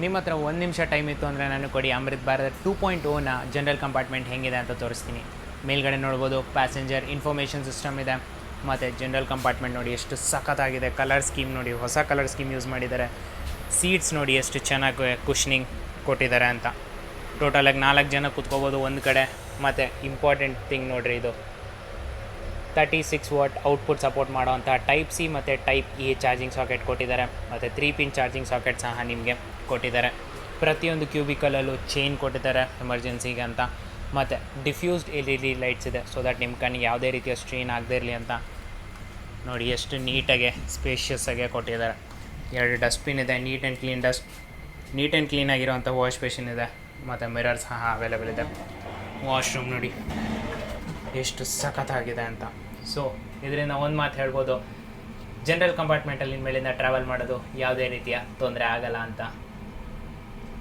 ನಿಮ್ಮ ಹತ್ರ 1 ನಿಮಿಷ ಟೈಮ್ ಇತ್ತು ಅಂದರೆ ನನಗೆ ಕೊಡಿ. ಅಮೃತ್ ಭಾರತ್ 2.0ನ ಜನರಲ್ ಕಂಪಾರ್ಟ್ಮೆಂಟ್ ಹೇಗಿದೆ ಅಂತ ತೋರಿಸ್ತೀನಿ. ಮೇಲ್ಗಡೆ ನೋಡ್ಬೋದು ಪ್ಯಾಸೆಂಜರ್ ಇನ್ಫಾರ್ಮೇಷನ್ ಸಿಸ್ಟಮ್ ಇದೆ. ಮತ್ತು ಜನರಲ್ ಕಂಪಾರ್ಟ್ಮೆಂಟ್ ನೋಡಿ ಎಷ್ಟು ಸಖತ್ತಾಗಿದೆ. ಕಲರ್ ಸ್ಕೀಮ್ ನೋಡಿ, ಹೊಸ ಕಲರ್ ಸ್ಕೀಮ್ ಯೂಸ್ ಮಾಡಿದ್ದಾರೆ. ಸೀಟ್ಸ್ ನೋಡಿ ಎಷ್ಟು ಚೆನ್ನಾಗಿ ಕುಷ್ನಿಂಗ್ ಕೊಟ್ಟಿದ್ದಾರೆ ಅಂತ. ಟೋಟಲಾಗಿ 4 ಜನ ಕೂತ್ಕೋಬೋದು ಒಂದು ಕಡೆ. ಮತ್ತು ಇಂಪಾರ್ಟೆಂಟ್ ಥಿಂಗ್ ನೋಡಿರಿ, ಇದು 36 ವಾಟ್ ಔಟ್ಪುಟ್ ಸಪೋರ್ಟ್ ಮಾಡೋವಂಥ ಟೈಪ್ ಸಿ ಮತ್ತು ಟೈಪ್ ಇ ಚಾರ್ಜಿಂಗ್ ಸಾಕೆಟ್ ಕೊಟ್ಟಿದ್ದಾರೆ. ಮತ್ತು 3 ಪಿನ್ ಚಾರ್ಜಿಂಗ್ ಸಾಕೆಟ್ ಸಹ ನಿಮಗೆ ಕೊಟ್ಟಿದ್ದಾರೆ. ಪ್ರತಿಯೊಂದು ಕ್ಯೂಬಿಕಲಲ್ಲೂ ಚೈನ್ ಕೊಟ್ಟಿದ್ದಾರೆ ಎಮರ್ಜೆನ್ಸಿಗೆ ಅಂತ. ಮತ್ತು ಡಿಫ್ಯೂಸ್ಡ್ LED ಲೈಟ್ಸ್ ಇದೆ, ಸೊ ದಟ್ ನಿಮ್ಮ ಕಣ್ಣಿಗೆ ಯಾವುದೇ ರೀತಿಯ ಸ್ಟ್ರೈನ್ ಆಗದೇ ಇರಲಿ ಅಂತ. ನೋಡಿ ಎಷ್ಟು ನೀಟಾಗಿ ಸ್ಪೇಷಿಯಸ್ ಆಗಿ ಕೊಟ್ಟಿದ್ದಾರೆ. 2 ಡಸ್ಟ್ಬಿನ್ ಇದೆ, ನೀಟ್ ಆ್ಯಂಡ್ ಕ್ಲೀನ್ ಆಗಿರೋವಂಥ ವಾಶ್ ಬೇಸಿನ್ ಇದೆ. ಮತ್ತು ಮಿರರ್ ಸಹ ಅವೈಲೇಬಲ್ ಇದೆ. ವಾಶ್ರೂಮ್ ನೋಡಿ ಎಷ್ಟು ಸಖತ್ತಾಗಿದೆ ಅಂತ. ಸೊ ಇದರಿಂದ ಒಂದು ಮಾತು ಹೇಳ್ಬೋದು, ಜನರಲ್ ಕಂಪಾರ್ಟ್ಮೆಂಟಲ್ಲಿ ಇನ್ಮೇಲಿಂದ ಟ್ರಾವೆಲ್ ಮಾಡೋದು ಯಾವುದೇ ರೀತಿಯ ತೊಂದರೆ ಆಗಲ್ಲ ಅಂತ.